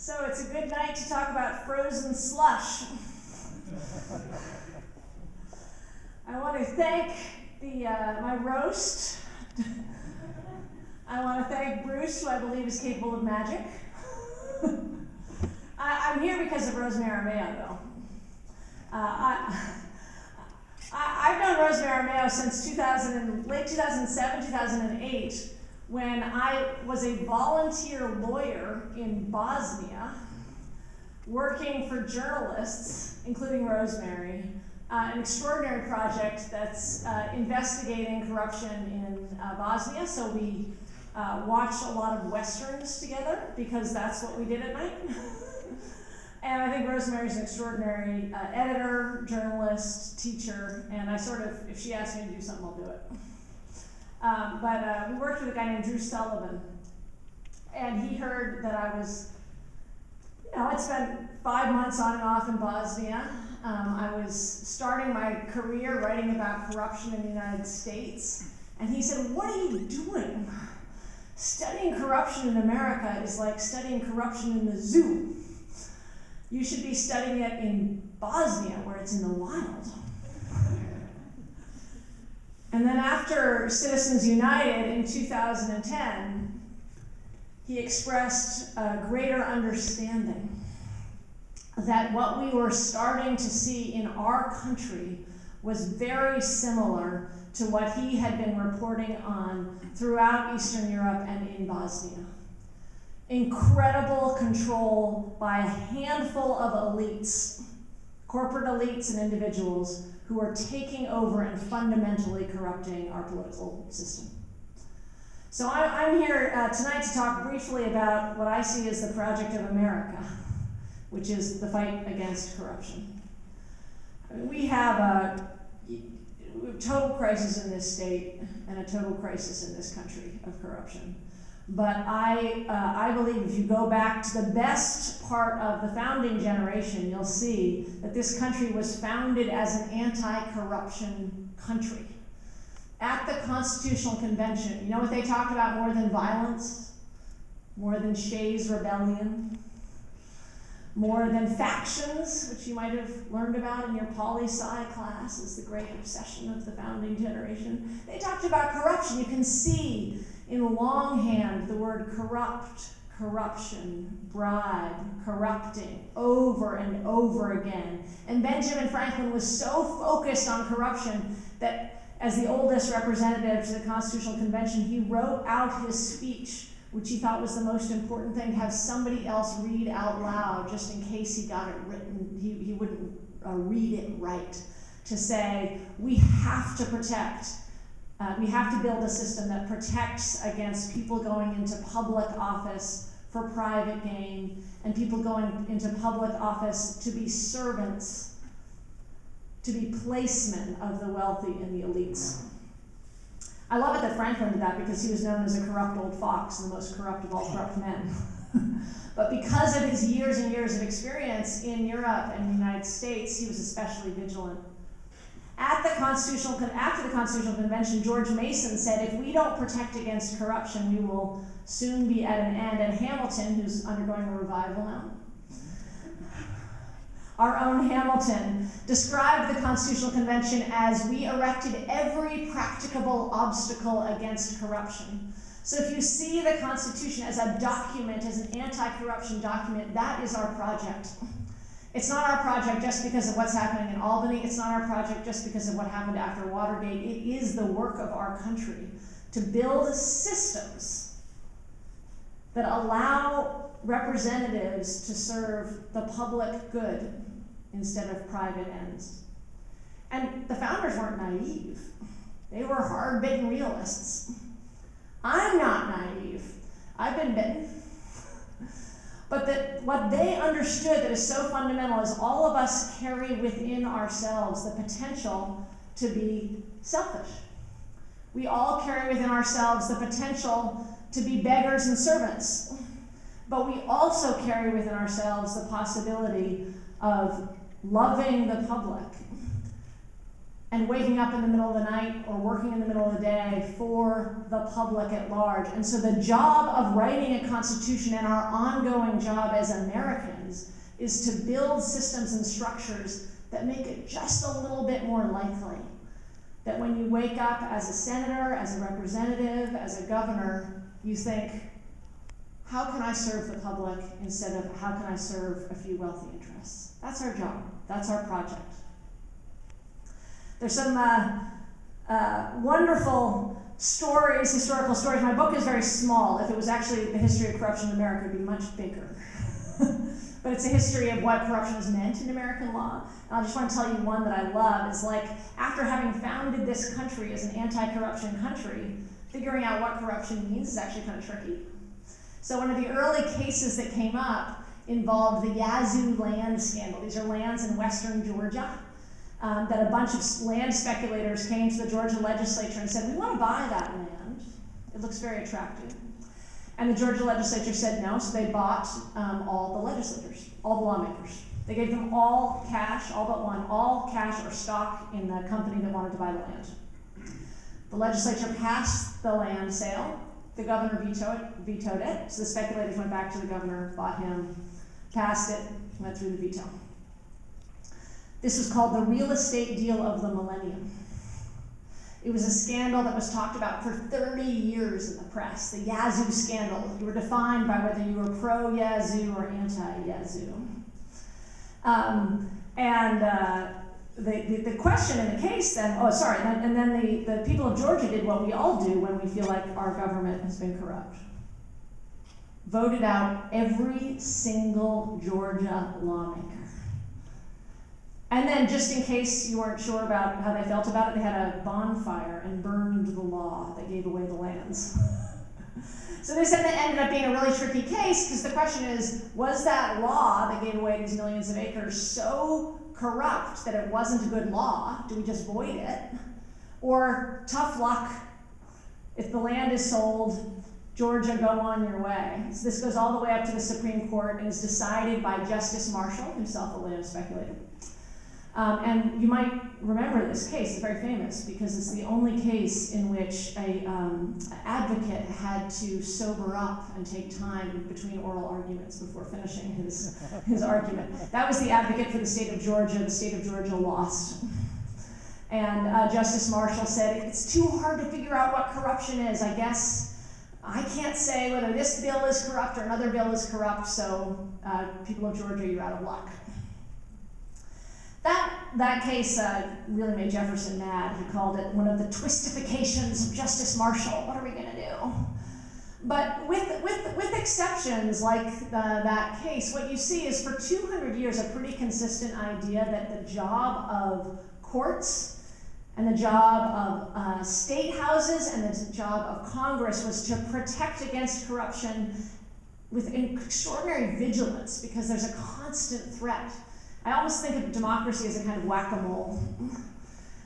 So it's a good night to talk about frozen slush. I want to thank my roast. I want to thank Bruce, who I believe is capable of magic. I'm here because of Rosemary Armao, though. I've known Rosemary Armao since late 2007, 2008, when I was a volunteer lawyer in Bosnia, working for journalists, including Rosemary, an extraordinary project that's investigating corruption in Bosnia. So we watched a lot of Westerns together because that's what we did at night. And I think Rosemary's an extraordinary editor, journalist, teacher, and I sort of, if she asks me to do something, I'll do it. But we worked with a guy named Drew Sullivan, and he heard that I was, I'd spent 5 months on and off in Bosnia. I was starting my career writing about corruption in the United States, and he said, "What are you doing? Studying corruption in America is like studying corruption in the zoo. You should be studying it in Bosnia, where it's in the wild." And then after Citizens United in 2010, he expressed a greater understanding that what we were starting to see in our country was very similar to what he had been reporting on throughout Eastern Europe and in Bosnia. Incredible control by a handful of elites, corporate elites and individuals who are taking over and fundamentally corrupting our political system. So I'm here tonight to talk briefly about what I see as the project of America, which is the fight against corruption. I mean, we have a total crisis in this state and a total crisis in this country of corruption. But I believe if you go back to the best part of the founding generation, you'll see that this country was founded as an anti-corruption country. At the Constitutional Convention, you know what they talked about more than violence? More than Shays' Rebellion? More than factions, which you might have learned about in your poli-sci class as the great obsession of the founding generation. They talked about corruption. You can see in longhand the word corrupt, corruption, bribe, corrupting, over and over again. And Benjamin Franklin was so focused on corruption that as the oldest representative to the Constitutional Convention, he wrote out his speech, which he thought was the most important thing, to have somebody else read out loud, just in case he got it written, he wouldn't read it right, to say, we have to protect. We have to build a system that protects against people going into public office for private gain and people going into public office to be servants, to be placemen of the wealthy and the elites. I love it that Franklin did that because he was known as a corrupt old fox, the most corrupt of all corrupt men. But because of his years and years of experience in Europe and the United States, he was especially vigilant. After the Constitutional Convention, George Mason said, if we don't protect against corruption, we will soon be at an end. And Hamilton, who's undergoing a revival now, our own Hamilton, described the Constitutional Convention as we erected every practicable obstacle against corruption. So if you see the Constitution as a document, as an anti-corruption document, that is our project. It's not our project just because of what's happening in Albany. It's not our project just because of what happened after Watergate. It is the work of our country to build systems that allow representatives to serve the public good instead of private ends. And the founders weren't naive. They were hard-bitten realists. I'm not naive. I've been bitten. But what they understood that is so fundamental is all of us carry within ourselves the potential to be selfish. We all carry within ourselves the potential to be beggars and servants. But we also carry within ourselves the possibility of loving the public, and waking up in the middle of the night or working in the middle of the day for the public at large. And so the job of writing a constitution and our ongoing job as Americans is to build systems and structures that make it just a little bit more likely that when you wake up as a senator, as a representative, as a governor, you think, how can I serve the public instead of how can I serve a few wealthy interests? That's our job. That's our project. There's some wonderful stories, historical stories. My book is very small. If it was actually the history of corruption in America, it would be much bigger. But it's a history of what corruption has meant in American law. And I just want to tell you one that I love. It's like, after having founded this country as an anti-corruption country, figuring out what corruption means is actually kind of tricky. So one of the early cases that came up involved the Yazoo land scandal. These are lands in western Georgia that a bunch of land speculators came to the Georgia legislature and said, we want to buy that land. It looks very attractive. And the Georgia legislature said no, so they bought all the legislators, all the lawmakers. They gave them all cash, all but one, all cash or stock in the company that wanted to buy the land. The legislature passed the land sale. The governor vetoed it, so the speculators went back to the governor, bought him, passed it, went through the veto. This was called the real estate deal of the millennium. It was a scandal that was talked about for 30 years in the press, the Yazoo scandal. You were defined by whether you were pro-Yazoo or anti-Yazoo. The question in the case then, and then the people of Georgia did what we all do when we feel like our government has been corrupt. Voted out every single Georgia lawmaker. And then, just in case you weren't sure about how they felt about it, they had a bonfire and burned the law that gave away the lands. So this ended up being a really tricky case, because the question is, was that law that gave away these millions of acres so corrupt that it wasn't a good law? Do we just void it? Or, tough luck, if the land is sold, Georgia, go on your way. So this goes all the way up to the Supreme Court and is decided by Justice Marshall, himself a land speculator. And you might remember this case. It's very famous because it's the only case in which an advocate had to sober up and take time between oral arguments before finishing his argument. That was the advocate for the state of Georgia. The state of Georgia lost. And Justice Marshall said, it's too hard to figure out what corruption is. I guess I can't say whether this bill is corrupt or another bill is corrupt, so people of Georgia, you're out of luck. That case really made Jefferson mad. He called it one of the twistifications of Justice Marshall. What are we going to do? But with exceptions like that case, what you see is for 200 years a pretty consistent idea that the job of courts and the job of state houses and the job of Congress was to protect against corruption with extraordinary vigilance, because there's a constant threat. I almost think of democracy as a kind of whack-a-mole.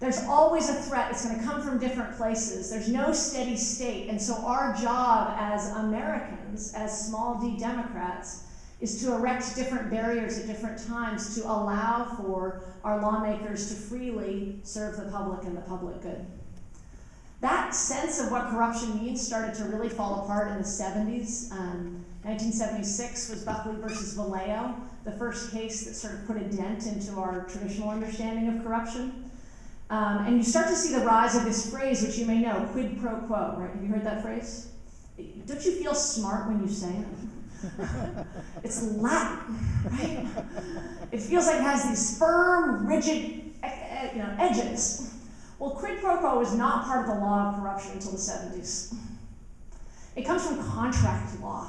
There's always a threat. It's going to come from different places. There's no steady state. And so our job as Americans, as small d Democrats, is to erect different barriers at different times to allow for our lawmakers to freely serve the public and the public good. That sense of what corruption means started to really fall apart in the 70s. 1976 was Buckley versus Vallejo, the first case that sort of put a dent into our traditional understanding of corruption. And you start to see the rise of this phrase, which you may know, quid pro quo, right? Have you heard that phrase? Don't you feel smart when you say it? It's Latin, right? It feels like it has these firm, rigid edges. Well, quid pro quo was not part of the law of corruption until the 70s. It comes from contract law.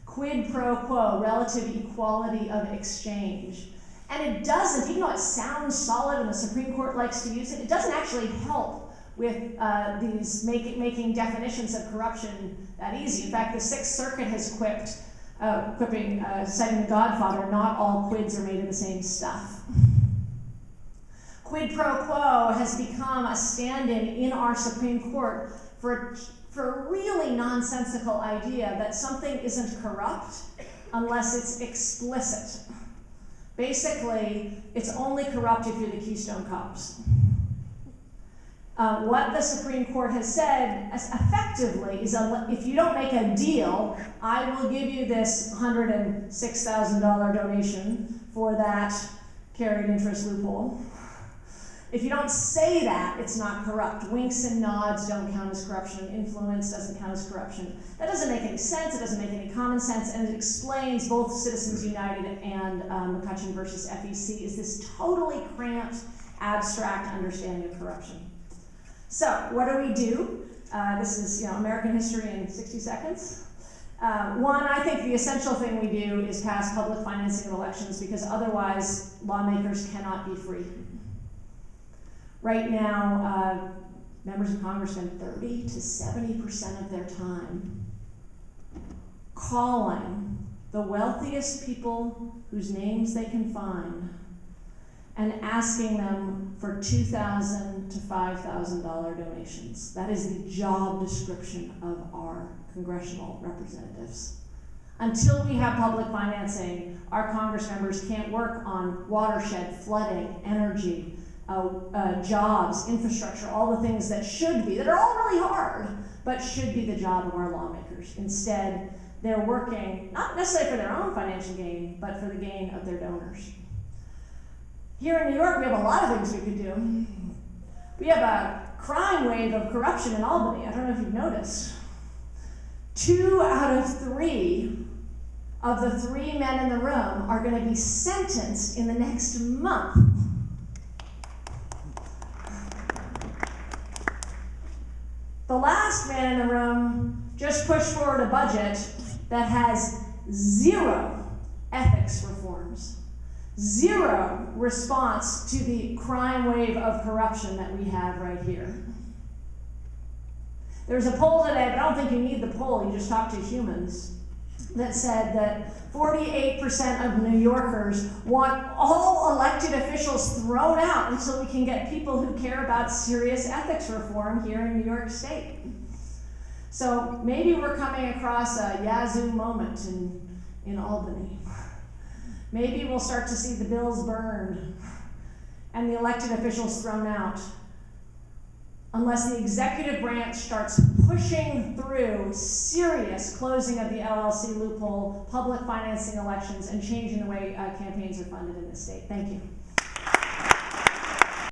Quid pro quo, relative equality of exchange. And it doesn't, even though it sounds solid and the Supreme Court likes to use it, it doesn't actually help with these making definitions of corruption that easy. In fact, the Sixth Circuit has citing The Godfather, not all quids are made of the same stuff. Quid pro quo has become a stand-in in our Supreme Court for a really nonsensical idea that something isn't corrupt unless it's explicit. Basically, it's only corrupt if you're the Keystone Cops. What the Supreme Court has said effectively is if you don't make a deal, I will give you this $106,000 donation for that carried interest loophole. If you don't say that, it's not corrupt. Winks and nods don't count as corruption. Influence doesn't count as corruption. That doesn't make any sense. It doesn't make any common sense, and it explains both Citizens United and McCutcheon versus FEC is this totally cramped, abstract understanding of corruption. So, what do? This is American history in 60 seconds. One, I think the essential thing we do is pass public financing of elections because otherwise lawmakers cannot be free. Right now, members of Congress spend 30 to 70% of their time calling the wealthiest people whose names they can find and asking them for $2,000 to $5,000 donations. That is the job description of our congressional representatives. Until we have public financing, our Congress members can't work on watershed, flooding, energy, jobs, infrastructure, all the things that should be, that are all really hard, but should be the job of our lawmakers. Instead, they're working, not necessarily for their own financial gain, but for the gain of their donors. Here in New York, we have a lot of things we could do. We have a crime wave of corruption in Albany. I don't know if you've noticed. 2 out of 3 of the 3 men in the room are going to be sentenced in the next month. The last man in the room just pushed forward a budget that has 0 ethics reforms, 0 response to the crime wave of corruption that we have right here. There's a poll today, but I don't think you need the poll, you just talk to humans, that said that 48% of New Yorkers want all elected officials thrown out until we can get people who care about serious ethics reform here in New York State. So maybe we're coming across a Yazoo moment in Albany. Maybe we'll start to see the bills burned and the elected officials thrown out, unless the executive branch starts pushing through serious closing of the LLC loophole, public financing elections, and changing the way campaigns are funded in this state. Thank you.